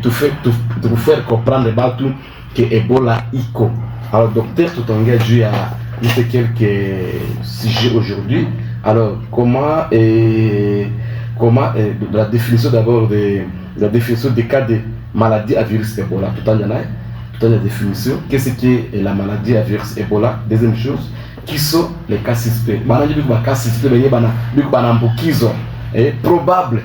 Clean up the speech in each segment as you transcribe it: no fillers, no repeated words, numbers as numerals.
tu faire comprendre batu que Ebola iko. Alors docteur, tutaongea juu ya juste quelques sujets aujourd'hui. Alors comment la définition d'abord de la définition des cas de maladie à virus Ebola. Tout à l'heure, la définition. Qu'est-ce qu'est la maladie à virus Ebola? Deuxième chose, qui sont les cas suspects? Banani biko cas suspect benye biko banambukizo probable,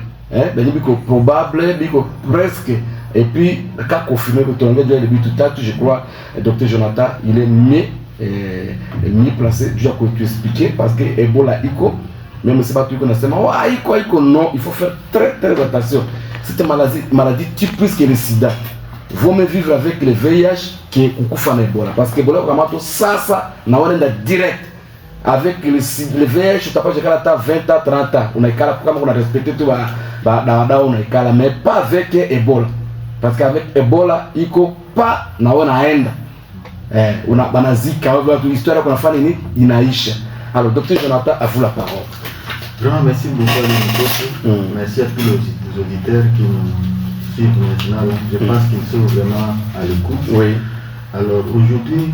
biko probable, biko presque. Et puis le cas confirmé que tu as déjà le but tout à je crois, docteur Jonathan, il est mieux placé déjà pour t'expliquer parce que Ebola iko, même si c'est pas tout qu'on a seulement iko non, il faut faire très attention. C'est une maladie type plus que le sida. Vaut mieux vivre avec le VIH que ukufa na Ebola parce que Ebola vraiment tout ça na on est direct avec le VIH tu pas j'ai à 20 ans 30 ans on a comme on a respecté tout on a mais pas avec Ebola parce qu'avec Ebola iko pas na on aenda una banazika watu histoire kuna fanya nini inaisha. Alors docteur Jonathan, à vous la parole. Vraiment merci beaucoup. Merci à tous les auditeurs qui nous suivent maintenant. Je pense qu'ils sont vraiment à l'écoute. Oui. Alors aujourd'hui,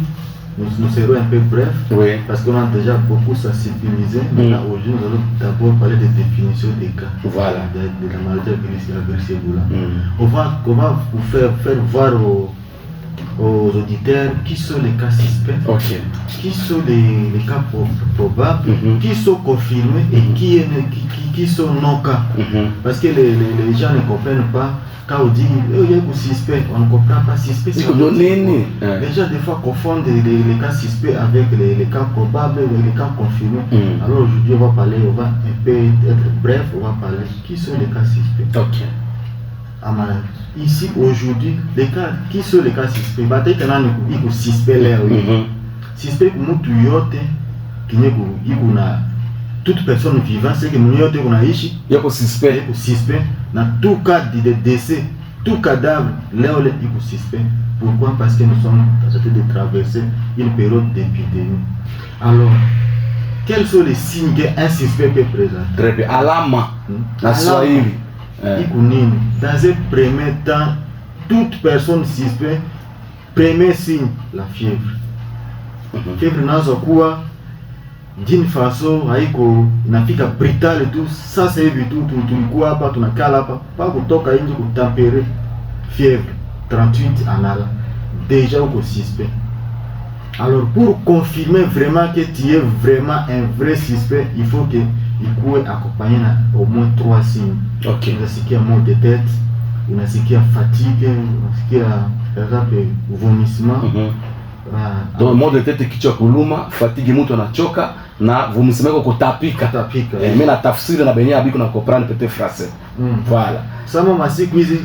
nous serons un peu brefs parce qu'on a déjà beaucoup sensibilisé. Maintenant, aujourd'hui, nous allons d'abord parler des définitions des cas de la maladie à virus Ebola. On va vous faire voir aux auditeurs qui sont les cas suspects, qui sont les cas probables, qui sont confirmés et qui sont non-cas. Parce que les gens ne comprennent pas. Quand on dit il y a un suspect, on ne comprend pas suspect. Les gens des fois confondent les cas suspects avec les cas probables, les cas confirmés. Alors aujourd'hui on va un peu être bref, on va parler qui sont les cas suspects. Ici aujourd'hui, les cas, qui sont les cas suspects? Il y a suspect là. Suspect pour nous yote qui n'est pas toute personne vivante, c'est que nous yote qu'on a ici. Il y a suspect. Dans tout cas de décès, tout cadavre, là il y a suspect. Pourquoi? Parce que nous sommes en train de traverser une période d'épidémie. Alors, quels sont les signes qu'un suspect peut présenter? Très bien. Alama. La Swahili. Dans un premier temps, toute personne suspecte, premier signe, la fièvre. Fièvre nazo quoi d'une façon haiko inafika brutale et tout ça c'est vitu tulikuwa hapa tunakala hapa pa kutoka nje kutempérer fièvre 38 anala déjà uko suspect. Alors pour confirmer vraiment que tu es vraiment un vrai suspect, il faut que il soit accompagné au moins 3 signes. Unasikia mal de tête, unasikia fatigue, unasikia par exemple vomissement. Donc mal de tête kichwa kuluma, fatigue mtu anachoka na vomissement kutapika. Mais la tafsiri na benya abiko na comprendre peut-être français. Voilà. Sama masiku hizi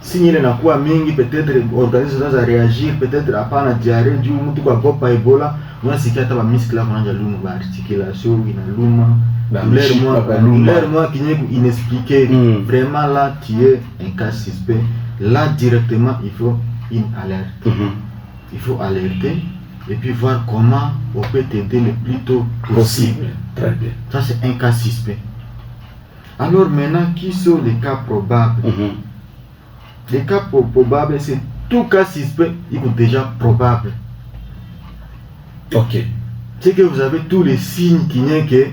signe ile inakuwa mingi, peut-être organisme zinaweza réagir, peut-être hapana diarrhée juu mtu kwa gopa Ebola, unasikia hata muscle yako inaanza luma, ba articulation inaluma. L'air qui n'est inexpliqué, vraiment là tu es un cas suspect. Là directement il faut une alerte. Il faut alerter et puis voir comment on peut t'aider le plus tôt possible. Très bien. Ça c'est un cas suspect. Alors maintenant, qui sont les cas probables? Les cas probables, c'est tout cas suspect, il est déjà probable. C'est que vous avez tous les signes qui n'est que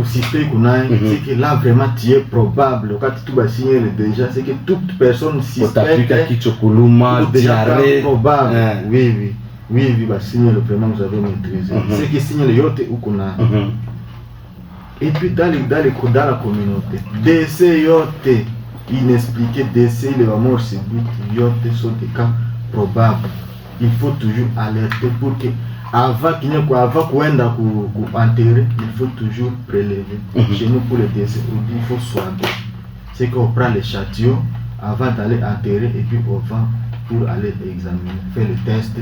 suspect c'est que là vraiment tu es probable. Quand tu vas signer déjà, c'est que toute personne suspecte est probable. Oui, bah signer le vraiment vous avez maîtrisé. C'est que signer le yote ou qu'on a. Et puis dans la communauté, décès yote inexpliqué, décès les morts subites yote sont des cas probables. Il faut toujours alerter pour que avant qu'on enterrer, il faut toujours prélever. Chez nous, pour le décès, il faut soigner. C'est qu'on prend l'échantillon avant d'aller enterrer et puis on va pour aller examiner, faire le test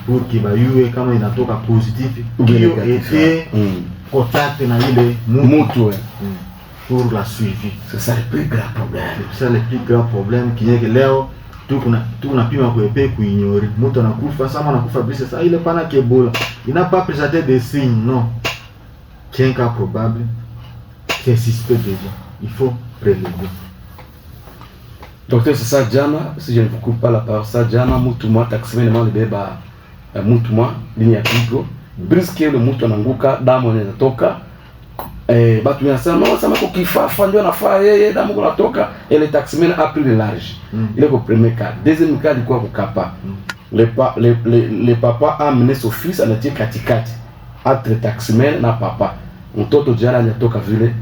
pour qu'il va y avoir quand il y a positif qui a été contact pour la suivi. C'est ça le plus grand problème. C'est ça le plus grand problème qui est que là, tunapima kuepe kuignore mtu anakufa sama anakufa bisa ça il est pas na Ebola, il n'a pas présenté des signes, non, c'est un cas probable, c'est suspect déjà, il faut prélever. Docteur, c'est ça, Diana, si je ne vous coupe pas la parole, ça, Diana, Moutouma, taximène, le bébé, Moutouma, ligne à Pigo, brisque le Moutou Nanguka, Damo Toka, batu ya sana non sama ko kifafa ndio nafaa yeye damu kuna toka ile taximène a pris le large. Il est au premier cas. Deuxième cas ilikuwa kukapa. Le papa a amené son fils anatie katikati entre taximène na papa. Mtoto jana anatoka vile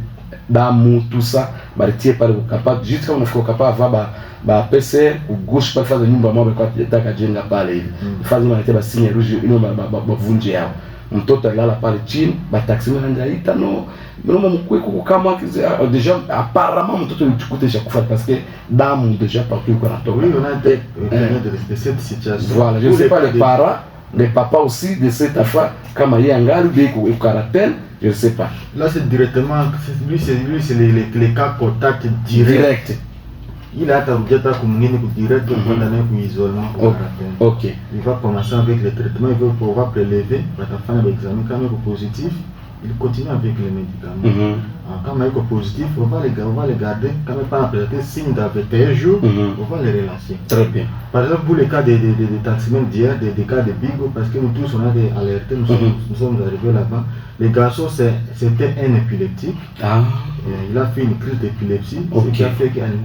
damu tout ça balitie pale kukapa juste kama unafika kukapa ava ba PCR ou gauche pas faire de nyumba mwa kwa taka jenga pale hivi. Fazi manatia ba signe rouge ino ba vunje yao. Mtoto alala pale chini bataximène anaita no mama mkwe kukama déjà apparemment mtoto ulikute cha kufa parce que damu déjà partout kwa natoka. Oui, on a de cette situation. Voilà, je ne sais pas les parents, les papas aussi de cette affaire kama yeye angali biko quarantaine, je ne sais pas. Là c'est directement lui c'est les cas contact direct. Il a attendu à communiquer direct pour donner pour isolement. OK. Il va commencer avec le traitement, il va pouvoir prélever, il va faire l'examen quand il est positif, il continue avec les médicaments. Quand il est positif, on va les garder, quand il pas présenté signe d'21 jours, on va les relancer. Très bien. Par exemple pour les cas de taximènes d'hier, des cas de Bigo, parce que nous tous on a été alertés, nous sommes arrivés là-bas. Les garçons c'était un épileptique. Il a fait une crise d'épilepsie, ce qui a fait qu'il a eu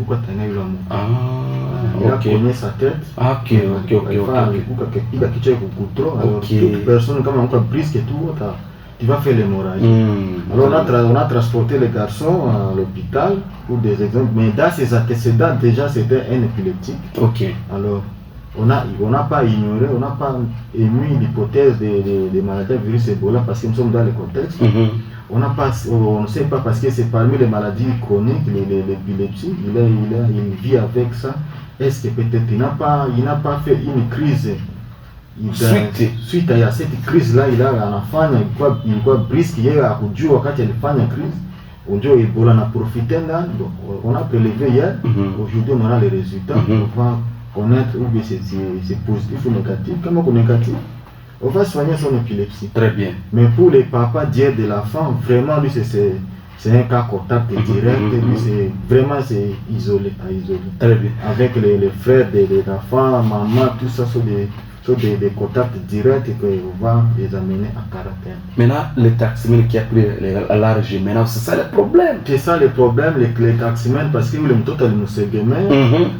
la mort. Il a cogné sa tête. Toute personne, comme on brisque et tout, tu vas faire l'hémorragie. Alors on a transporté les garçons à l'hôpital pour des exemples, mais dans ses antécédents déjà c'était un épileptique. Alors on n'a pas ignoré, on n'a pas émis l'hypothèse des maladies à virus Ebola parce que nous sommes dans le contexte. On ne sait pas parce que c'est parmi les maladies chroniques, l'épilepsie, il vit avec ça. Est-ce que peut-être il n'a pas fait une crise suite à cette crise-là, il a un enfant, il va brisque, il a aujourd'hui quand il fait une crise, aujourd'hui Ebola en a profité, donc on a prélevé hier, aujourd'hui on aura les résultats, on va connaître où c'est positif ou négatif. Comment c'est négatif, on va soigner son épilepsie. Très bien. Mais pour les papas d'hier de l'enfant, vraiment lui c'est un cas contact direct, lui c'est isolé, à isoler. Très bien. Avec les frères des enfants, maman, tout ça sont des contacts directs et qu'on va les amener en quarantaine. Maintenant, les taximènes qui a pris large, maintenant c'est ça le problème. C'est ça le problème, les taximènes, parce que le total nous c'est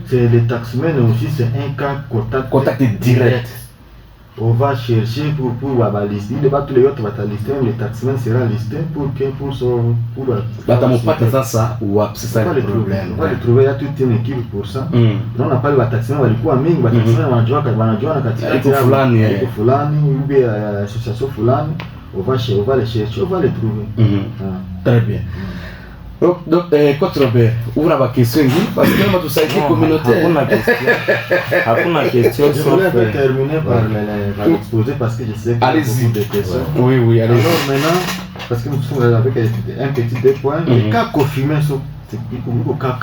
c'est les taximènes aussi, c'est un cas contact direct. On va chercher pour lister, tous les autres vont lister, les taximènes sera listé pour ça ou c'est ça le problème. On va le trouver, il y a toute une équipe pour ça. On n'a pas le taximène, on va le taximène, association fulani, on va les chercher, on va les trouver. Très bien. Donc, Coach Robert, ouvre la question parce que nous sommes une communauté. Hakuna question. Je voulais terminer par l'exposer parce que je sais qu'il y a beaucoup de questions. Oui, allez-y. Alors maintenant, parce que nous sommes avec un petit point, les cas confirmés sont au cas.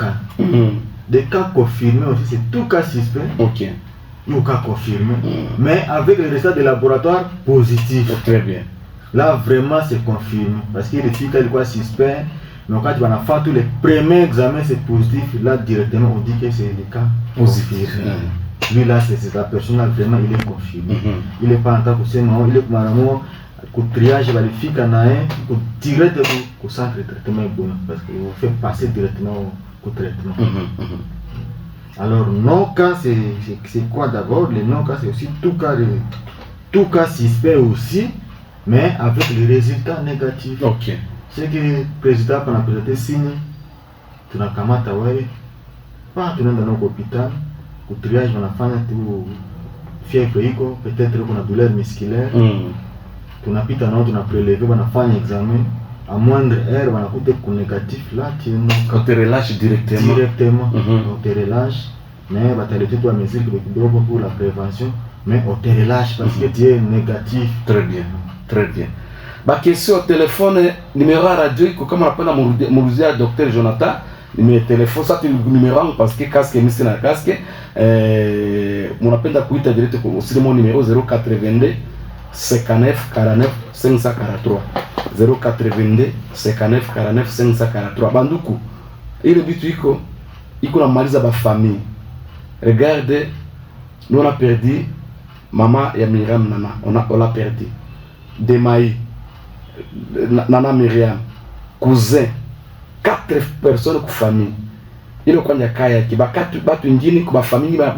Des cas confirmés aussi, c'est tout cas suspect. Ou cas confirmé, mais avec les résultats de laboratoire positifs. Très bien. Là, vraiment, c'est confirmé parce qu'il est qu'il quoi suspect. Mais quand tu vas faire tous les premiers examens, c'est positif. Là, directement, on dit que c'est le cas positif. Lui, là, c'est la personne, là, vraiment, il est confirmé. Il n'est pas en tant que c'est non, il est comme un triage, il va le faire pour directement au centre de traitement parce qu'il fait passer directement au traitement. Alors, non-cas, c'est quoi d'abord? Les non-cas, c'est aussi tout cas suspect aussi, mais avec les résultats négatifs. C'est que le président a présenté signe, tu n'as qu'à m'attendre, pas tu n'es dans l'hôpital, au triage, on a fait fièvre, peut-être qu'on a douleur musculaire, tu n'as pas tu n'as prélevé, on a fait un examen, à moindre heure, on a côté négatif, là, on te relâche directement. On te relâche, mais tu as les trois mesures pour la prévention, mais on te relâche parce que tu es négatif. Très bien. Ma question au téléphone, numéro à radio, comme on appelle à docteur Jonathan, numéro de téléphone, ça c'est le numéro parce que casque, c'est un casque. On appelle à Kuita direct aussi mon numéro 082 59 49 543. 082 59 49 543. Banduku, il est bituiko, iko na maliza ba famille. Regarde, nous on a perdu maman ya Myriam Nana, on l'a perdu. Demaï, Nana Myriam, cousin, 4 personnes ku famille. Ile kwa kaya ki batu ngini ku ba famille ba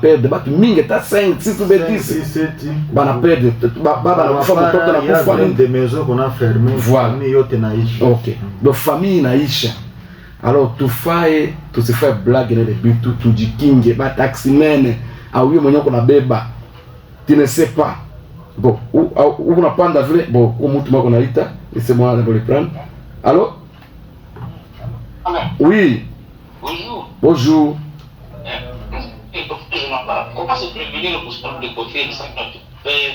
perdre batu mingi ta 5 6 ou 10 bana perdre baba na femme mtoto na kufa ni des maisons qu'on a fermées, famille yote naisha. OK. Donc famille naisha. Alors tufae tusifanye blague ile bitu tujikinge ba taxi nene au huyo mwenye kuna beba. Tu ne sais pas. Bon, ou unapanda vile bon, au mtu mako naita, laissez-moi le prendre. Allô? Oui. Bonjour. Bonjour. Comment se prévenir le salon de coiffure sans faire?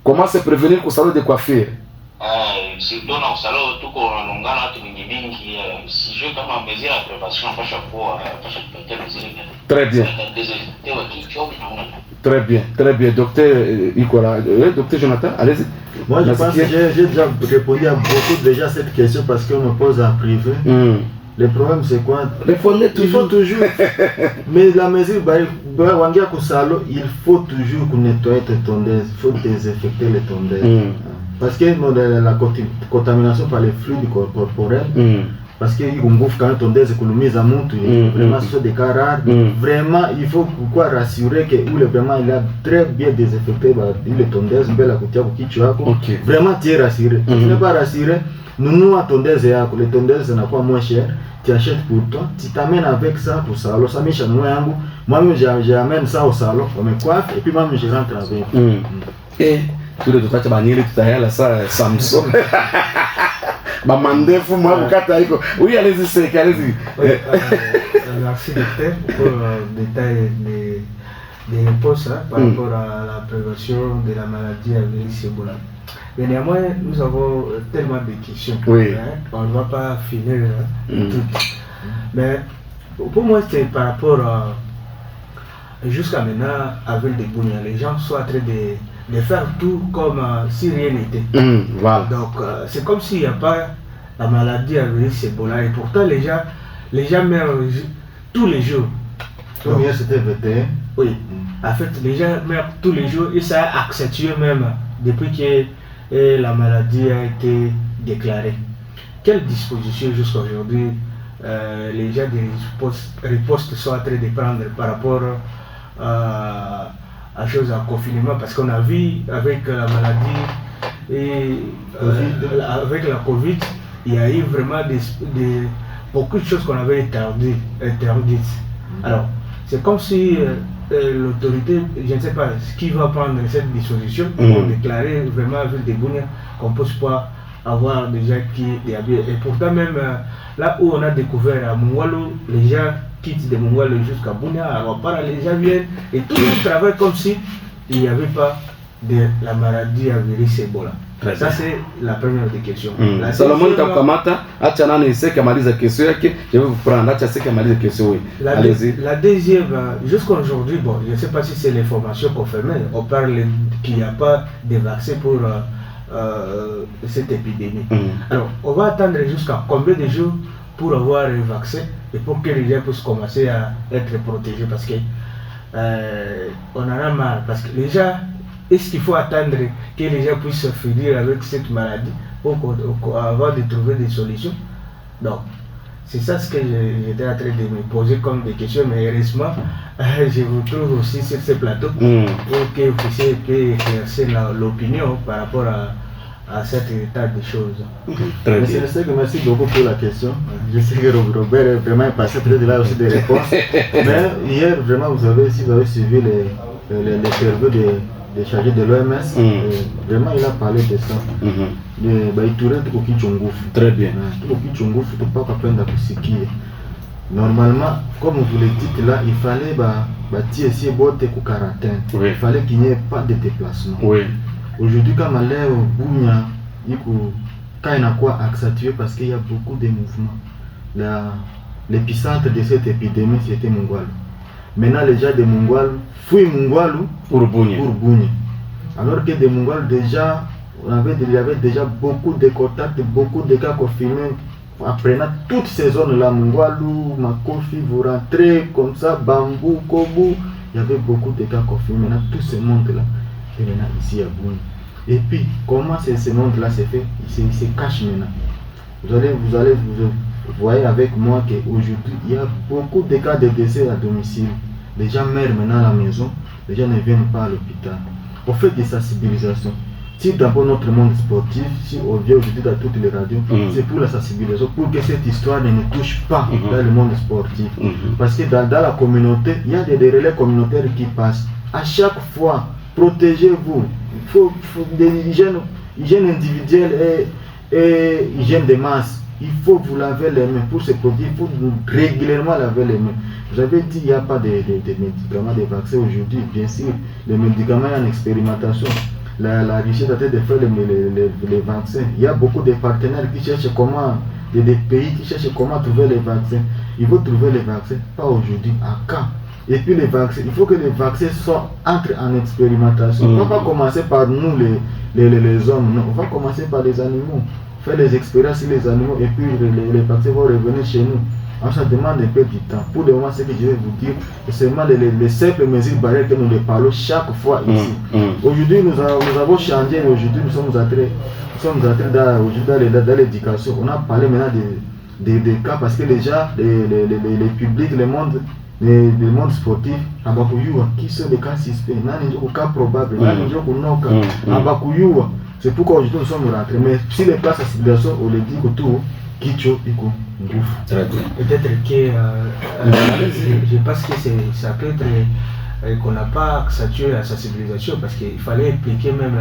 Comment se prévenir au salon de coiffure? Surtout dans le salon, tout qu'on a l'ongana, tout mingi, si je comme un mesure de prévention, pas chaque fois, pas chaque mesure. Très bien. Très bien. Docteur Nicolas, docteur Jonathan, allez-y. Moi, je pense que j'ai déjà répondu à beaucoup déjà cette question parce qu'on me pose en privé. Le problème, c'est quoi? Répondez toujours. Il faut toujours. Mais la mesure, il faut toujours nettoyer tes tondeuses. Il faut désinfecter les tondeuses. Parce que la contamination par les fluides corporels, parce qu'il y a une tondeuse économise à monter, vraiment ce sont des cas rares. Vraiment, il faut rassurer que vraiment il a très bien désinfecté les tondeuses, vraiment tu es rassuré. Tu n'es pas rassuré, nous à tondeuse, les tondeuses n'est pas moins cher. Tu achètes pour toi, tu t'amènes avec ça au salon, ça m'échappe moi-même j'amène ça au salon, on me coiffe et puis moi je rentre avec. Et tout le temps tu vas venir tout à l'heure ça Samsung. Bah mandefu moi bukata iko. Oui, allez-y c'est allez-y. Merci docteur pour le détail des réponses par rapport à la prévention de la maladie à virus Ebola. Mais néanmoins, nous avons tellement de questions. Oui. On ne va pas finir tout. Mais pour moi, c'est par rapport à jusqu'à maintenant, avec des Bunia, les gens sont en train de faire tout comme si rien n'était. Voilà. Donc, c'est comme s'il n'y a pas la maladie à virus Ebola. Et pourtant, les gens meurent tous les jours. Donc, hier, c'était 21. Oui. En fait, les gens meurent tous les jours et ça a accentué même depuis que la maladie a été déclarée. Quelles dispositions jusqu'à aujourd'hui les gens des ripostes sont en train de prendre par rapport à choses à confinement? Parce qu'on a vu avec la maladie et avec la Covid, il y a eu vraiment beaucoup de choses qu'on avait interdites. Alors, c'est comme si l'autorité, je ne sais pas qui va prendre cette disposition pour déclarer vraiment avec des Bunia qu'on ne peut pas avoir des gens qui est habillé. Et pourtant même là où on a découvert à Mungwalo, les gens quittent de Mungwalo jusqu'à Bunia, alors les gens viennent et tout le monde travaille comme si il n'y avait pas de la maladie à virus Ebola. Ça c'est la première des questions. Salomon Kamata, Achanane sait qu'à maliser question, je vais vous prendre, Acha sait qu'à maliser question. La deuxième, jusqu'à aujourd'hui, bon, je ne sais pas si c'est l'information confirmée, on parle qu'il n'y a pas de vaccin pour cette épidémie. Alors, on va attendre jusqu'à combien de jours pour avoir un vaccin et pour que les gens puissent commencer à être protégés parce que on en a marre, parce que les gens, est-ce qu'il faut attendre que les gens puissent finir avec cette maladie avant de trouver des solutions? Donc, c'est ça ce que j'étais en train de me poser comme des questions, mais heureusement, je vous trouve aussi sur ce plateau pour que vous puissiez éclaircir l'opinion par rapport à cet état de choses. Très bien. Je sais que merci beaucoup pour la question. Je sais que Robert est vraiment passé peut-être là aussi des réponses. Mais hier, vraiment, vous avez suivi les interviews des chargés de l'OMS. Vraiment, il a parlé de ça. Très bien. Normalement, comme vous le dites là, il fallait quarantaine. Il fallait qu'il n'y ait pas de déplacement. Aujourd'hui, quand on est au Bunia, quand il y a quoi accentué parce qu'il y a beaucoup de mouvements. L'épicentre de cette épidémie, c'était Mungwalu. Maintenant, les gens de Mungwalu fuient Mungwalu pour Bunia. Alors que de Mungwalu, déjà, il y avait déjà beaucoup de contacts, beaucoup de cas confirmés apprenant toutes ces zones-là, Mungwalu, Makofi, vous rentrez comme ça, Bambou, Kobu, il y avait beaucoup de cas confirmés. Maintenant, tout ce monde-là est maintenant ici à Bouni. Et puis, comment ce monde-là s'est fait? Il se cache maintenant. Vous voyez avec moi qu'aujourd'hui, il y a beaucoup de cas de décès à domicile. Les gens meurent maintenant à la maison, les gens ne viennent pas à l'hôpital. On fait des sensibilisations. Si d'abord notre monde sportif, si on vient aujourd'hui dans toutes les radios, c'est pour la sensibilisation, pour que cette histoire ne nous touche pas dans le monde sportif. Parce que dans la communauté, il y a des relais communautaires qui passent. À chaque fois, protégez-vous. Il faut des hygiène individuelle et hygiène de masse. Il faut vous laver les mains pour se protéger, il faut régulièrement laver les mains. Vous avez dit qu'il n'y a pas de médicaments, de vaccins aujourd'hui. Bien sûr, les médicaments, il y a une expérimentation. La Russie a de faire les vaccins. Il y a beaucoup de partenaires qui cherchent comment, des pays qui cherchent comment trouver les vaccins. Il faut trouver les vaccins, pas aujourd'hui, à quand. Et puis les vaccins, il faut que les vaccins entrent en expérimentation. On ne va pas commencer par nous les hommes, non. On va commencer par les animaux. Faire les expériences sur les animaux et puis les vaccins vont revenir chez nous. Alors ça demande un peu du temps. Pour le moment, ce que je vais vous dire, c'est seulement les simples mesures barrières que nous les parlons chaque fois ici. Aujourd'hui, nous avons changé. Aujourd'hui, nous sommes entrés dans l'éducation. On a parlé maintenant des cas parce que déjà, les publics, le monde sportif, qui sont des cas suspects, des cas probables, c'est pourquoi aujourd'hui nous sommes rentrés. Mais si les places de sensibilisation, on les dit que tout, peut-être que je pense que ça peut être qu'on n'a pas accentué la sensibilisation parce qu'il fallait impliquer même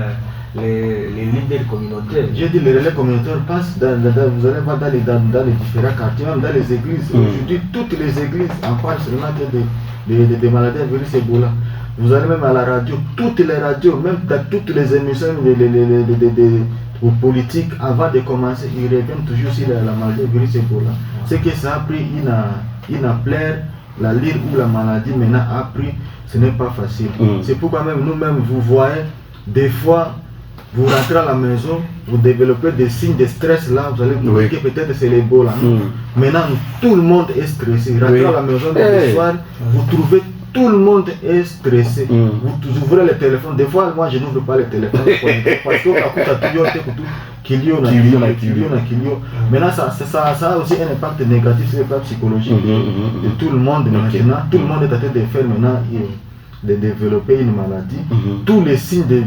les leaders communautaires. J'ai dit les relais communautaires passent, vous allez voir dans les différents quartiers, même dans les églises. Aujourd'hui, toutes les églises en parlent seulement des maladies à virus Ebola. Vous allez même à la radio, toutes les radios, même dans toutes les émissions politiques, avant de commencer, ils reviennent toujours sur la maladie du virus Ebola. C'est que ça a pris une ampleur, la lire ou la maladie maintenant a pris, ce n'est pas facile. C'est pourquoi même nous-mêmes, vous voyez, des fois, vous rentrez à la maison, vous développez des signes de stress là, vous allez vous dire que peut-être c'est l'Ebola. Maintenant, tout le monde est stressé. Rentrez à la maison le soir, vous trouvez tout le monde est stressé. Vous ouvrez le téléphone. Des fois, moi, je n'ouvre pas le téléphone parce que maintenant, ça a aussi un impact négatif sur le plan psychologique de tout le monde. Maintenant, tout le monde est en train de faire maintenant de développer une maladie. Tous les signes de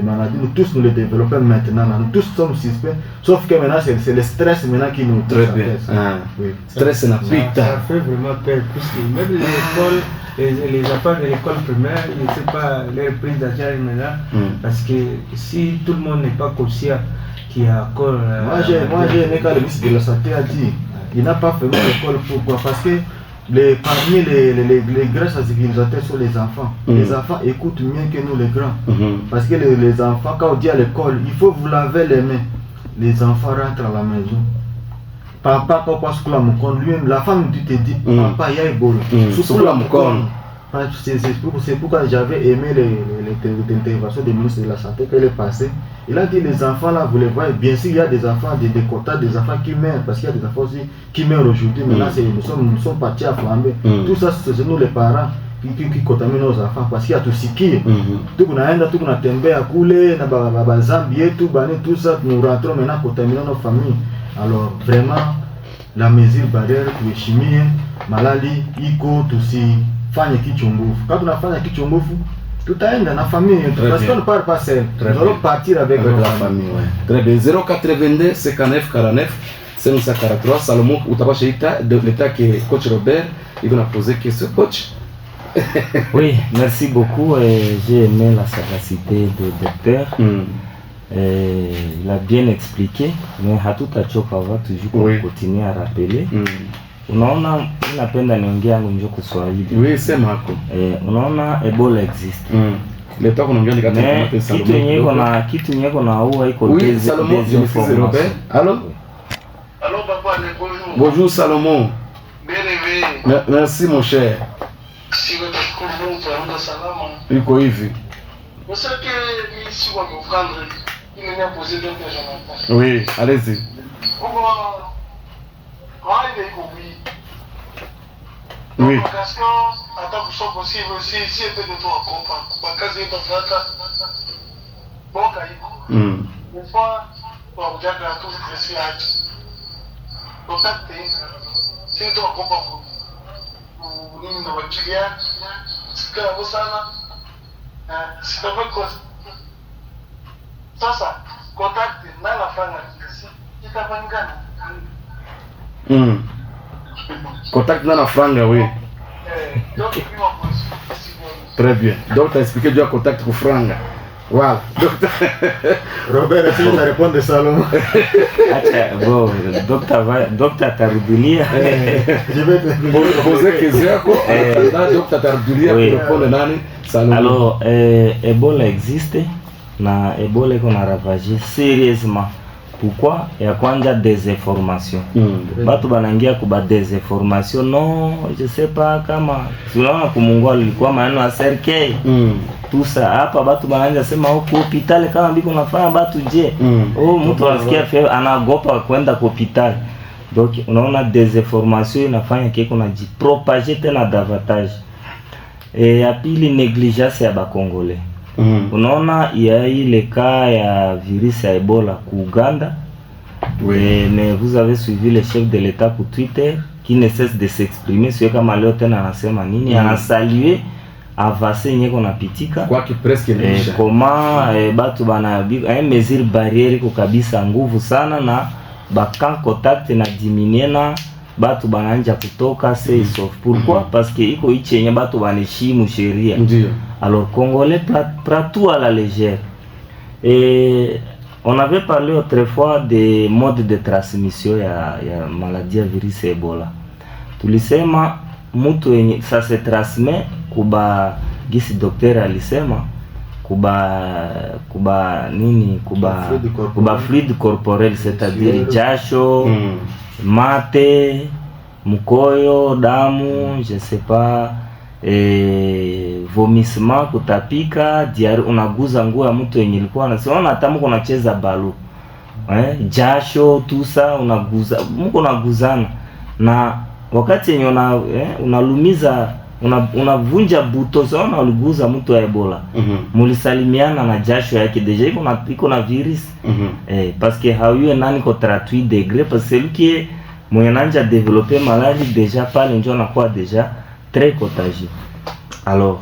maladies, nous tous nous les développons maintenant. Nous tous sommes suspects. Sauf que maintenant, c'est le stress maintenant qui nous très bien. Stress n'a plus de temps. Ça fait vraiment peur. Puisque même l'école, les enfants de l'école primaire, je ne sais pas leur prise d'argent maintenant. Parce que si tout le monde n'est pas conscient qu'il y a encore. Moi, j'ai aimé quand le ministre de la Santé a dit il n'a pas fermé l'école. Pourquoi? Parce que parmi les grands sensibilisateurs sont les enfants. Les enfants écoutent mieux que nous les grands. Parce que les enfants, quand on dit à l'école, il faut vous laver les mains. Les enfants rentrent à la maison. Papa, lui-même, la femme te dit, papa, il y a Ebola. C'est pourquoi j'avais aimé l'intervention du ministre de la Santé qu'elle est passée. Il a dit les enfants là, vous les voyez, bien sûr il y a des enfants, des quotas, des enfants qui meurent, parce qu'il y a des enfants aussi qui meurent aujourd'hui. Maintenant nous sommes partis à flamber. Tout ça c'est nous les parents qui contaminent nos enfants, parce qu'il y a tout ce qui est. Tout le monde a tombé à couler, tout ça, nous rentrons maintenant contaminant nos familles. Alors vraiment, la mesure barrière, les chimies, maladie, tout ça. Quand on a fait un kichongofu, tout a dans la famille, parce qu'on ne parle pas seul. Nous allons partir avec la famille. Très bien. 082 59 49 543 Salomon Utabacheita de l'état que coach Robert il va poser question coach. Oui, merci beaucoup. J'ai aimé la sagacité de docteur. Il a bien expliqué, mais hatutachoka va toujours continuer à rappeler. Unaona, napenda niongea nje kwa Kiswahili. Oui, sema hapo. Unaona Ebola exist. Leta kunaongea ni katika Salomon. Kitu nyeko na huwa iko Salomon, je suis Robert. Allô? Allô papa, bonjour. Bonjour Salomon. Bien. Merci mon cher. Si vous êtes salama. Iko hivi. Vous savez que ici on va me prendre, il m'a posé deux questions. Oui, allez-y. Ok, Oui. Parce que, en tant que soit possible aussi, si un peu de toi comprendre, parce que c'est ton frère, bon, une fois, on dirait que la tour est très large. Contact, si toi comprendre, nous n'avons pas de client, c'est que la bosse, c'est pas quoi. Ça, contact, dans la fin, il t'a pas une contact dans la franga, oui. Très bien. Donc, tu as expliqué du contact pour franga. Voilà. Robert, est-ce que tu as répondu de Salomon? Bon, docteur Tarudulia. Je vais te poser question. Docteur Tarudulia pour répondre nani Salomon. Alors, Ebola existe. Na Ebola qu'on a ravagé sérieusement. Pourquoi? Il y a quoi des informations. Batu banangia kuba des informations. Non, je sais pas kama. Tunaona kumungwa ilikuwa maneno ya serikali. Tout ça hapa batu bananja sema huko hospitali kama biko nafanya batu je. Oh, mtu anasikia fever anaogopa kwenda kwa hospitali. Donc unaona des informations inafanya kiko na jipropager tena davantage. Ya pili négligence ya bakongolais. Unaona il y a eu le cas ya virus ya Ebola ku Uganda. Oui. Mais vous avez suivi le chef de l'État pour Twitter qui ne cesse de s'exprimer sur kama leo tena anasema nini, anasaluer avance yenye kona pitika kwa ki presque nisha comment batu bana mesure barrière ko kabisa nguvu sana na bakan contact na diminuer na batu bananja kutoka c'est sauf. Pourquoi? Parce que iko ichi yenye batu banaheshimu sheria. Ndio. Alors Congolais prend tout à la légère. Et on avait parlé autrefois des modes de transmission ya maladie ya virus Ebola. Tulisema mtu yenye ça se transmet kuba gisi docteur alisema kuba nini kuba fluide corporel, c'est-à-dire jasho, mate, mkoyo, damu, je sais pas, vomissement, kutapika, diarrhée, unaguza nguo ya mtu yenye ilikuwa anasema hata mko unacheza balu. Jasho, tout ça unaguza, mko unaguzana. Na wakati yenye unalumiza unavunja buto sana uliguza mtu wa Ebola. Mulisalimiana na jasho yake deja iko na virus. Parce que hauyue nani ko 38 degrés parce que celui qui est mwenye nanja développer maladie déjà pale ndio anakuwa déjà très contagieux. Alors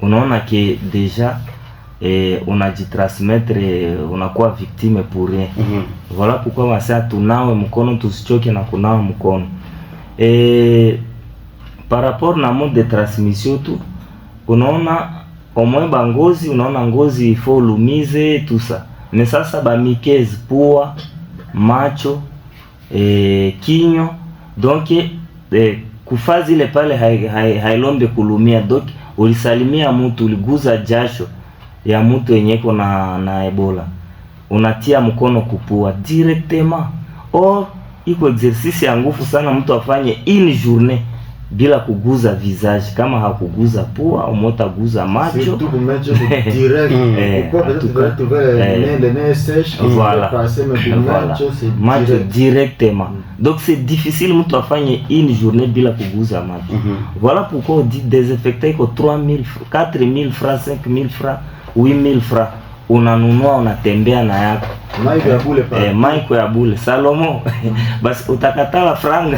unaona que déjà unajitransmettre unakuwa victime pour rien. Voilà pourquoi wasa tunawe mkono, tusichoke na kunawa mkono. Par rapport na mode de transmission tu unaona au moins bangozi, unaona ngozi il faut lumize tout ça. Mais sasa ba mikezi pua, macho, kinyo, donc kufazi ile pale hailombe kulumia. Donc ulisalimia mtu, uliguza jasho ya mtu yenye iko na Ebola, unatia mkono kupua directement. Or iko exercice ya nguvu sana mtu afanye une journée bila kuguza visage. Kama hakuguza pua au motaguza macho, surtout pour macho direct. Pourquoi peut-être tu veux le nez sèche qui passer mais macho c'est macho directement. Donc c'est difficile mtu afanye une journée bila kuguza macho. Voilà pourquoi on dit désinfecter ko 3000 4000 francs, 5000 francs, 8000 francs unanunua, unatembea na yako maiko ya bule pale, maiko ya bule Salomo. Basi utakatala franga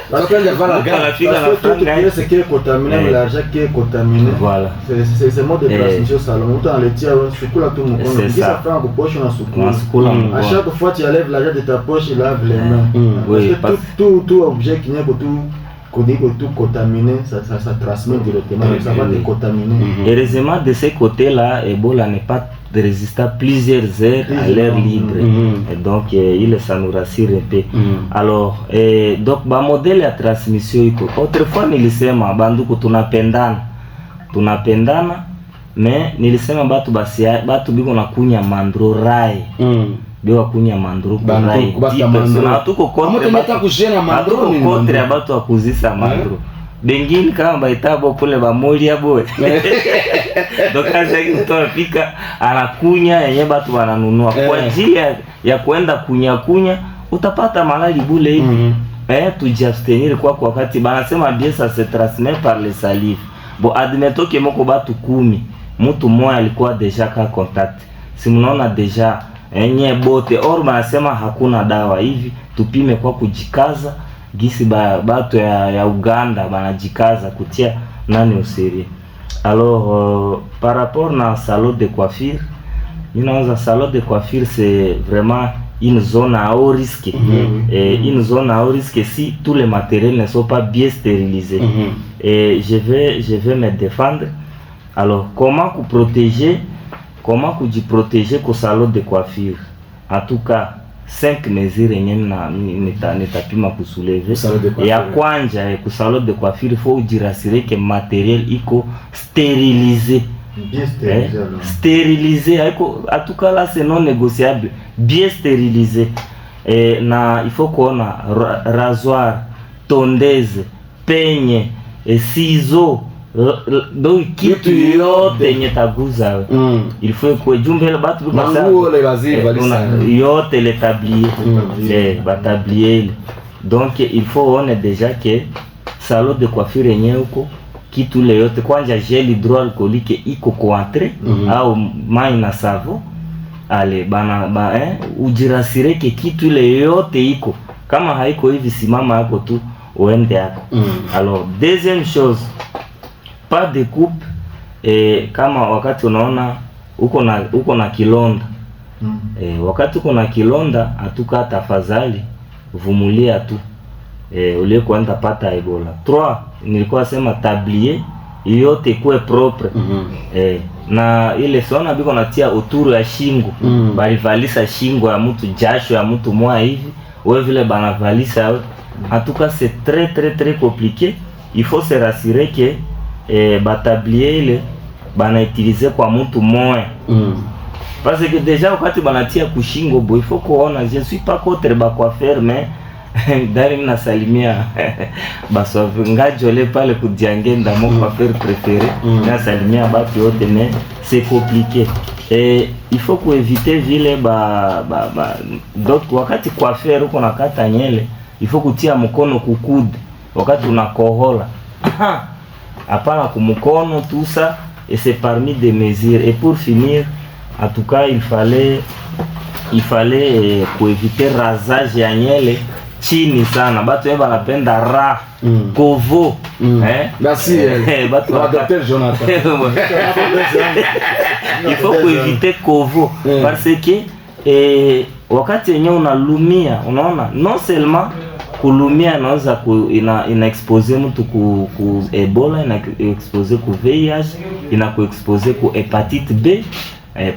parce que les valeurs la franga c'est qui est contaminé, mais l'argent qui est contaminé. Voilà, c'est mode de transmission Salomo. Tout en le tire sukula tout mon compte, si ça franga poche na sukula. À chaque fois tu enlèves l'argent de ta poche, il lave les mains. Parce que tout objet qui n'est que tout contaminé, ça transmet directement, ça va te contaminer. Heureusement de ce côté-là, Ebola n'est pas résistant plusieurs heures à l'air libre. Et donc ça nous rassure un peu. Alors donc ba modèle ya transmission iko autrefois nilisema banduku tunapendana mais nilisema batu biko na kunya mandro rai. Biwa kunya mandro kurai. Na tuko contre batu akuzisa mandro. bengine kama baitabo kule bamolia boy donc kaza mtu anapika anakunya yenye batu wananunua kwa ajili ya kwenda kunya utapata malali bule hivi. Tujiabstenir kwa wakati banasema bien ça se transmet par les salives. Bon admettons que moko batu 10 mtu mmoja alikuwa deja ka contact, si mnaona deja enye bote or banasema hakuna dawa hivi, tupime kwa kujikaza gisi batu ya Uganda banajikaza kutia nani usiri. Alors par rapport na salon de coiffure, une salon de coiffure c'est vraiment une zone à haut risque. Une zone à haut risque si tous les matériels ne sont pas bien stérilisés. Et je vais me défendre. Alors comment vous protéger qu'au salon de coiffure? En tout cas 5 mesures netapima kusouleve. Et à kwanja ku salon de coiffure il faut dire rassurer que matériel iko stérilisé. Bien stérilisé. Stérilisé, en tout cas là c'est non négociable. Bien stérilisé. Et il faut qu'on a rasoir, tondeuse, peigne, et ciseaux. Donc kitu yote yenye taguza il faut que jumbele batu yote le tablier batablier. Donc il faut on est déjà que salon de coiffure yenye uko kitu le yote kwanja gel hydroalcoolique iko koentré au mai na savon ale ujirasire ke kitu le yote iko kama haiko hivi simama yako tu uende yako. Alors deuxième chose, pas de coupe kama wakati unaona uko na kilonda wakati uko na kilonda atuka tafadhali vumulia tu ule kwenda pata Ebola. 3 nilikuwa sema tablier yote kuwe propre na ile sona biko natia autour ya shingo balivalisa shingo ya mtu jasho ya mtu mwa hivi wewe vile banavalisa en tout cas c'est très compliqué. Il faut se rassurer que batablier ile bana utiliser kwa mtu moya parce que déjà wakati banatia kushingo bo il faut kuona je suis pas contre ba coiffeur mais dari mna salimia baso ngajole pale kudiangenda mon coiffeur préféré na salimia batu yote mais c'est compliqué et il faut ku éviter vile donc wakati coiffeur uko nakata nyele il faut kutia mkono kukude wakati unakohola hapana kumkono tout ça et c'est parmi des mesures. Et pour finir, en tout cas il fallait pour éviter rasage ya nyele chini sana batu eba napenda kovo merci batu docteur Jonathan il faut pour éviter kovo parce que wakati yenye unalumia unaona non seulement kulumia inaweza ina expose mtu ku Ebola, ina expose ku VIH, ina ku expose ku hépatite B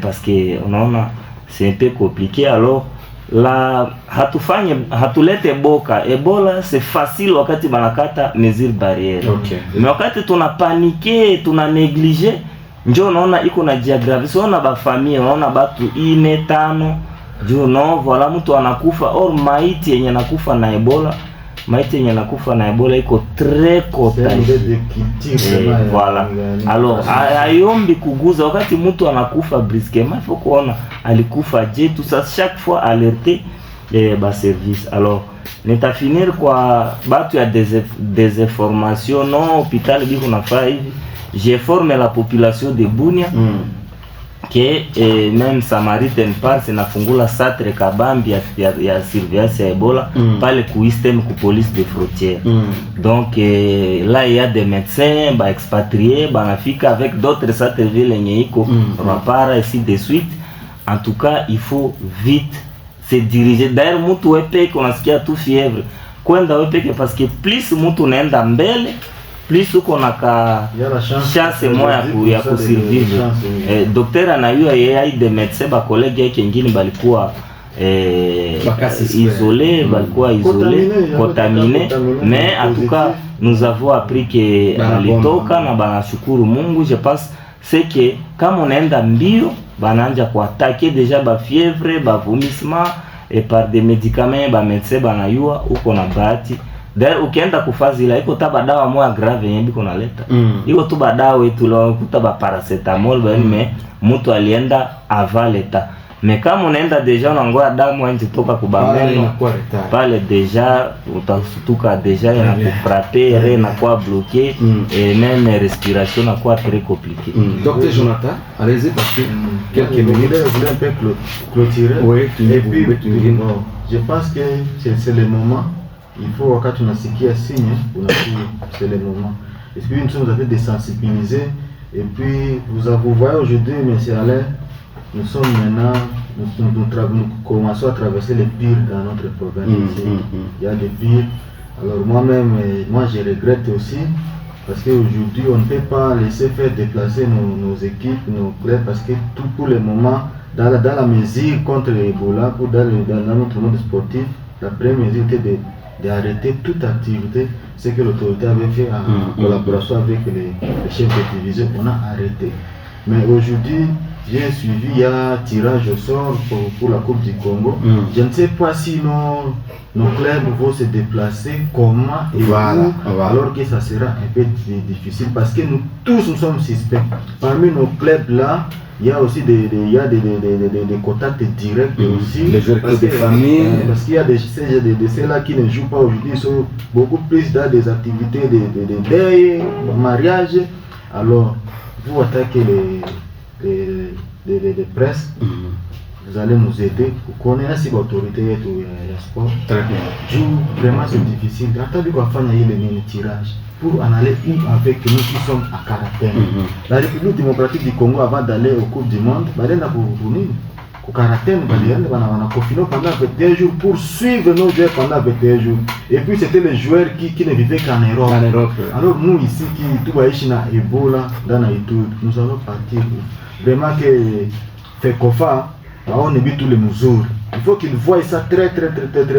parce que unaona c'est un peu compliqué. Alors la hatulete boka Ebola, c'est facile wakati banakata mesure barrière. Mais wakati tunapanique, tuna négliger, ndio unaona iko na diagramme. So na ba famille unaona batu 4 5 juu no voilà mtu anakufa or maiti yenye nakufa na Ebola iko très contagieux. Voilà. Alors ayombi kuguza wakati mtu anakufa brusquement, il faut kuona alikufa je tout ça chaque fois alerter ba service. Alors nitafinir kwa batu ya des informations non hôpital biko nafaa hivi. Je forme la population de Bunia que même Samaritan Parse nafungula satre kabambi ya surveillance ya Ebola pale ku système ku police de frontières. Donc là il y a des médecins expatriés banafika avec d'autres satre villes yenye iko rapara ainsi de suite. En tout cas il faut vite se diriger. D'ailleurs mtu wepe unasikia tu fièvre kwenda wepe parce que plus mtu unaenda mbele plus uko na chance moya ya kusurvivre. Docteur anayua yeye des médecins ba collègues yake wengine balikuwa isolés, contaminés, mais en tout cas nous avons appris que alitoka na banashukuru Mungu. Je pense c'est que kama unaenda mbio bananja kuattaquer déjà ba fièvre, ba vomissement et par des médicaments ba médecins banayua uko na bahati D'ailleurs ukienda kufazi ila iko taba dawa moja grave yenye biko naleta. Iko tu badawa wetu leo kuta ba paracetamol bali me mtu alienda avaleta. Mais kama unaenda deja unangoa damu nje toka kubameno pale deja utasutuka deja na kufrater na kwa bloqué et même respiration na kwa très compliqué. Docteur Jonathan, allez-y parce que quelques minutes je voulais un peu clôturer. Oui, et puis bon, je pense que c'est le moment. Il faut wakati unasikia signe c'est le moment. Et puis nous sommes en train de sensibiliser et puis vous voyez aujourd'hui monsieur Alain, nous sommes maintenant, nous commençons à traverser les pires dans notre province. Il y a des pires. Alors moi-même, je regrette aussi parce qu'aujourd'hui on ne peut pas laisser faire déplacer nos équipes, nos clubs parce que tout pour le moment, dans la mesure contre Ebola, dans notre monde sportif, la première mesure était d'arrêter toute activité, ce que l'autorité avait fait en collaboration avec les chefs de division, on a arrêté. Mais aujourd'hui, j'ai suivi, il y a un tirage au sort pour la Coupe du Congo. Je ne sais pas si nos clubs vont se déplacer, comment et où, alors que ça sera un peu difficile parce que nous tous nous sommes suspects. Parmi nos clubs là, il y a aussi des contacts directs aussi. Les joueurs de famille. Parce qu'il y a de ceux-là qui ne jouent pas aujourd'hui, ils sont beaucoup plus dans des activités de deuil, de mariage. Alors, vous attaquez les presses, vous allez nous aider. Vous connaissez si l'autorité est au sport. Très bien. Joue, vraiment c'est difficile. Attendez qu'on fasse le tirage pour en aller où avec nous qui sommes à quarantaine. La République démocratique du Congo, avant d'aller au Coupe du Monde, elle est au quarantaine, elle a confiné pendant 21 jours pour suivre nos joueurs pendant 21 jours. Et puis c'était les joueurs qui ne vivaient qu'en Europe. Alors nous ici, qui tout va ici à Ebola, dans la étude, nous allons partir. Vraiment que fait Kofa, on évite tous les mesures. Il faut qu'ils voient ça très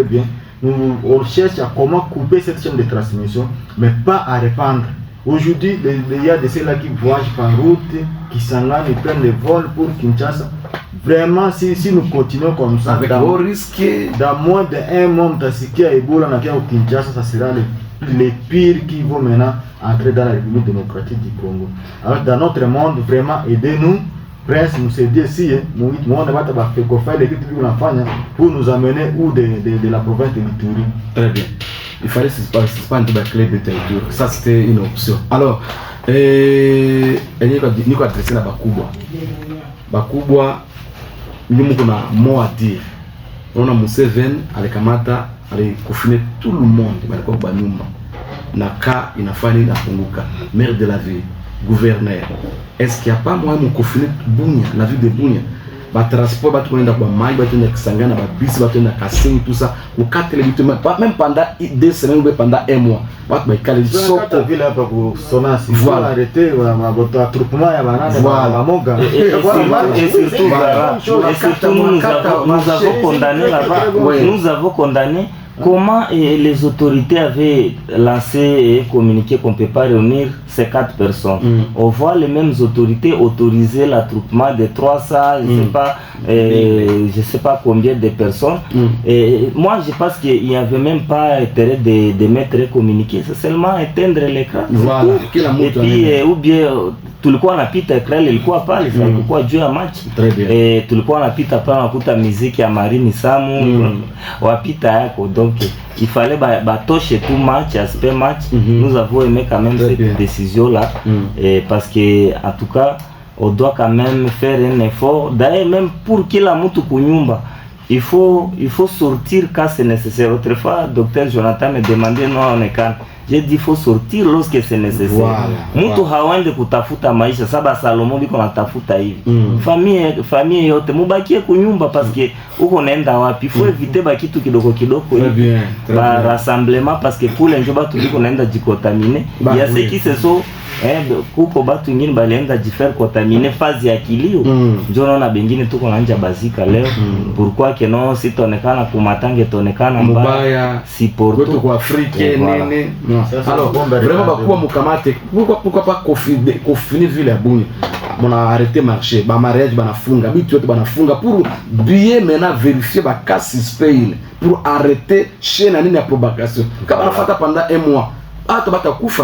bien. On cherche à comment couper cette chaîne de transmission, mais pas à répandre. Aujourd'hui, il y a de ceux-là qui voyagent par route, qui s'engagnent, ils prennent le vol pour Kinshasa. Vraiment, si nous continuons comme ça, avec vos risques, dans moins d'un mois, Tassiki à Ebola, au Kinshasa, ça sera les pires qui vont maintenant entrer dans la République démocratique du Congo. Alors, dans notre monde, vraiment, aidez-nous. Prince nous aide ici, nous on va faire l'équipe pour nous amener où de la province de l'Ituri. Très bien. Il fallait suspendre la clé de territoire. Ça c'était une option. Alors, Nico adressé na Bakubwa, nous avons un mot à dire. On a Museveni alikamata, alikufine tout le monde, balikuwa banyumba. Naka inafanya inafunguka. Maire de la ville, gouverneur. Est-ce qu'il n'y a pas moyen de confiner Bunia, la ville de Bunia? Transport, on a Maï, on a Kisangana, bis, on a Kassing, tout ça. Ou 4 même pendant 2 semaines ou pendant 1 mois. On a ville pour sonas. Voilà. Arrêter, votre attroupement, et surtout, nous avons condamné là-bas. Nous avons condamné. Comment les autorités avaient lancé et communiqué qu'on ne peut pas réunir ces 4 personnes. On voit les mêmes autorités autoriser l'attroupement de 300, je ne sais pas combien de personnes. Et moi, je pense qu'il n'y avait même pas intérêt de mettre et communiquer. C'est seulement éteindre l'écran. Voilà. Et puis, ou bien, tulikuwa napita ekrali ilikuwa pale, ilikuwa juu ya match. Tulikuwa napita pale nakuta muziki ya Marini Samu, wapita yako. Donc il fallait batoshe tout match, aspect match. Nous avons aimé quand même cette décision là, parce que en tout cas on doit quand même faire un effort. D'ailleurs même pour kila mtu kunyumba, il faut sortir quand c'est nécessaire. Autrefois, docteur Jonathan me demandait non on est calme. J'ai dit il faut sortir lorsque c'est nécessaire. Mtu hawende kutafuta maisha saba Salomo biko natafuta hivi. Famille yote mubakie kunyumba parce que uko naenda wapi? Il faut éviter bakitu kidogo hivi. Ba rassemblement parce que kule njoba tuliko naenda jikontaminer. Il y a ceux qui se sont kuko batu ngine balienda jifer kontaminer phase ya kilio. Ndio naona bengine tuko nanja bazika leo. Pourquoi que non sitonekana kumatange tonekana mbaya si porto kwa Afrique nene. Alors, vraiment, pourquoi pas confiner ville à Bunia? arrêté marché, mariage banafunga, bitu yote banafunga pour bien maintenant vérifier ba cas suspect pour arrêter chaîne nini ya propagation. Kama nafata pendant un mois. Tu vas kufa,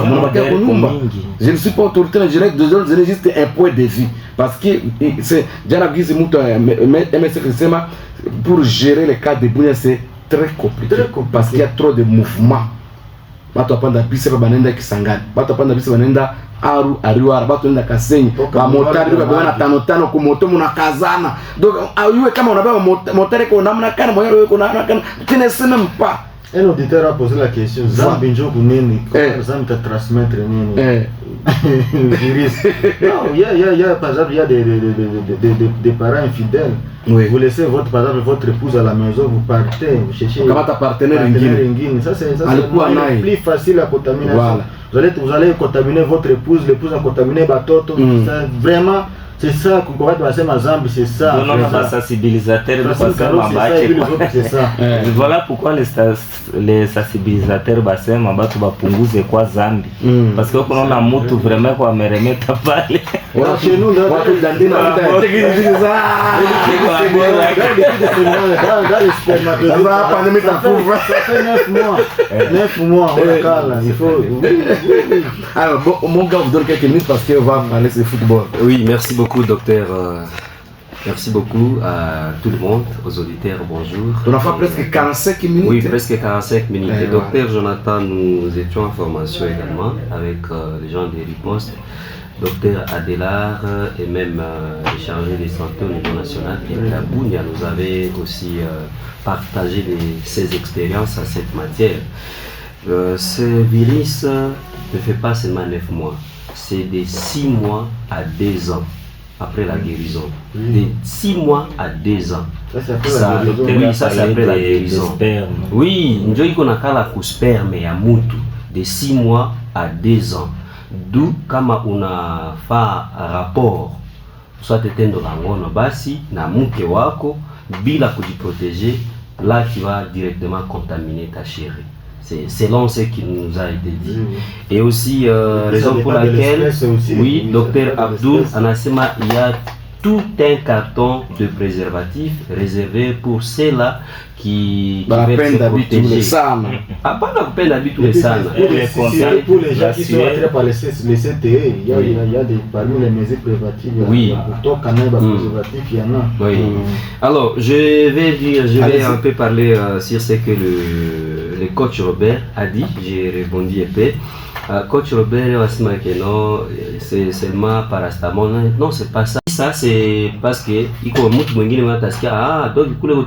je ne suis pas autoritaire, je n'ai juste un point de vue. Parce que c'est pour gérer les cas de Bunia, c'est très compliqué. Parce qu'il y a trop de mouvements. Bato apanda bise banenda kisangani, bato apanda bise banenda aru ariwara, bato nenda kasenyi, ba motari ba bana tano ku moto munakazana. Donc ayue kama unabeba motari ko namna kana moyo ko namna kana, tu ne sais même pas. Un auditeur a posé la question, Zambi Njoku Nini, comment Zambi t'a transmettre Nini virus. Non, il y a par exemple, il y a des parents infidèles. Oui. Vous laissez par exemple, votre épouse à la maison, vous partez, vous cherchez comment ta partenaire ringine. Ça c'est plus facile à contaminer. Voilà. Vous allez contaminer votre épouse, l'épouse a contaminé Batoto. Vraiment. C'est ça, qu'on va passer ma zambe, c'est ça. Non, ça sensibilisateur, c'est ça. Voilà pourquoi les sensibilisateurs bassin mabatu bapunguze kwa zambi. Parce que quand on a mutu vraiment kwa meremeta pale. Chez nous, dans les spermatozoïdes, ça fait 9 mois, il faut. Alors, mon gars, vous donne quelques minutes parce qu'on va parler de football. Oui, merci beaucoup, docteur. Merci beaucoup à tout le monde, aux auditeurs, bonjour. On a fait presque 45 minutes. Oui, presque 45 minutes. Et docteur Jonathan, nous étions en formation également avec les gens de Riposte. Docteur Adélard et même les chargés de santé au niveau national. Et Kabounia nous avait aussi partagé ses expériences à cette matière. Ce virus ne fait pas seulement 9 mois, c'est de 6 mois à 2 ans après la guérison. De 6 mois à 2 ans. Ça c'est après la guérison. Oui, nous avons sperme ya mutu de 6 mois à 2 ans. D'où kama una fa rapport soit tendo la ngono basi na mke wako bila kujiprotéger, là tu vas directement contaminer ta chérie. C'est selon ce qui nous a été dit. Et aussi, raison pour laquelle, oui, docteur Abdoul Anasema, il y a tout un carton de préservatifs réservé pour ceux-là qui veulent se protéger. Ah, pas la peine d'habitude les sana. Pour les gens qui sont attirés par les CTE, il y a parmi les mesures préventives. Oui. Il y en a. Oui. Alors, je vais un peu parler sur ce que le coach Robert a dit. J'ai répondu un peu. Coach Robert c'est seulement parastamol. Non, c'est pas ça. Ça c'est parce que il faut donc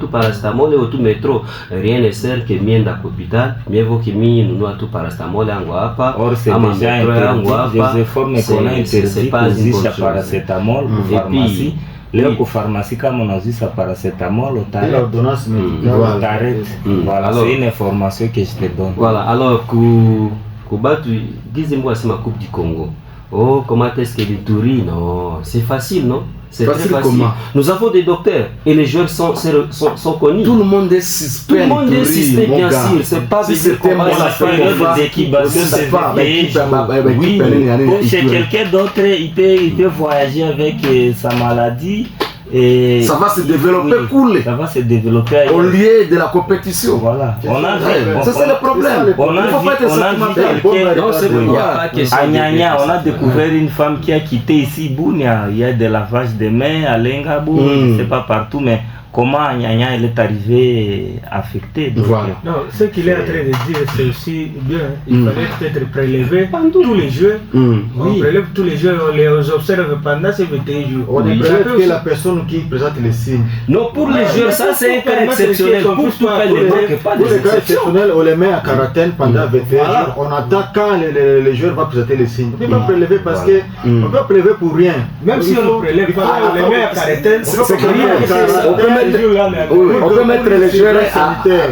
tout parastamol et tout métro. Rien ne sert que mieux dans l'hôpital. Mieux vaut que nous tout parastamol en guapa. Or c'est déjà interdit. Des efforts mais qu'on a interdit pour paracétamol pour pharmacie. Là pour pharmacie comme on a dit ça paracétamol, l'ordonnance médicale. T'arrêtes. Voilà, c'est une information que je te donne. Voilà, alors dis-moi c'est ma Coupe du Congo. Oh, comment est-ce que les touris? Non, c'est facile, non? C'est très facile. Comment? Nous avons des docteurs et les joueurs sont connus. Tout le monde est suspect. Tout le monde est suspect, bien sûr. C'est pas si qu'on va faire des équipes. Oui, chez quelqu'un d'autre, il peut voyager avec sa maladie. Et ça va se développer couler. Ça va se développer au lieu de la compétition. Voilà. Ça c'est le problème. On a découvert une femme qui a quitté ici Bunia. Il y a de lavage de mains à Lengabou. Je sais pas partout, mais comment Agnagna elle est arrivée affectée. Voilà. Non, ce qu'il est en train de dire, c'est aussi bien. Il fallait peut-être prélever tous les jeux. On prélève tous les jeux, on les observe pendant ces 21 jours. On prélève que la personne qui présente les signes. Non, pour les jeux, ça c'est un cas exceptionnel. Pour tout cas, les cas exceptionnels, on les met à quarantaine pendant 21 jours. On attend quand les joueurs vont présenter les signes. On ne peut pas prélever parce qu'on ne peut pas prélever pour rien. Même si on ne prélève pas, on les met à quarantaine. On peut mettre on peut mettre les joueurs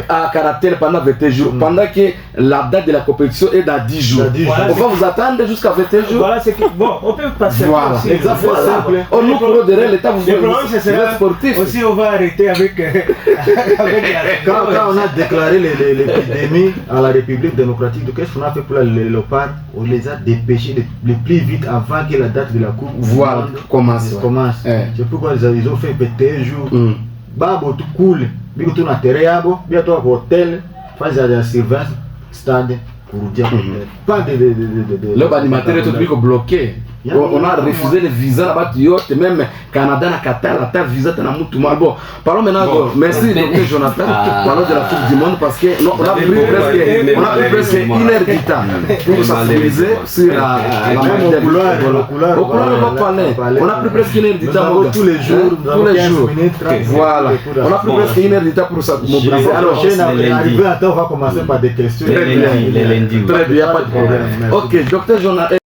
à caractère pendant 21 jours, pendant que la date de la compétition est dans 10 jours. On va vous attendre jusqu'à 21 jours. Voilà, c'est que bon, on peut passer. Voilà, exactement. On nous court derrière l'État, vous êtes sportif. Aussi, on va arrêter avec quand on a déclaré l'épidémie à la République démocratique, qu'est-ce qu'on a fait pour les léopards? On les a dépêchés le plus vite avant que la date de la coupe commence. C'est pourquoi ils ont fait 21 jours. Babo tout cool, bien que tout na terrain, bien toi hôtel, phase de surveillance, stade pour dire pas de le animateur est tout bloqué. On a refusé les visas là-bas, même Canada, Qatar, la visa dans tout mal. Bon, parlons maintenant. Merci Dr Jonathan. Parlons de la Coupe du Monde parce que on a pris presque 1 heure du temps pour sensibiliser sur la couloir. On va parler. On a pris presque 1 heure du temps tous les jours. Voilà. On a pris presque 1 heure du temps pour ça mobiliser. Alors, on va commencer par des questions. Les lundis. Très bien, pas de problème. Ok, Dr Jonathan.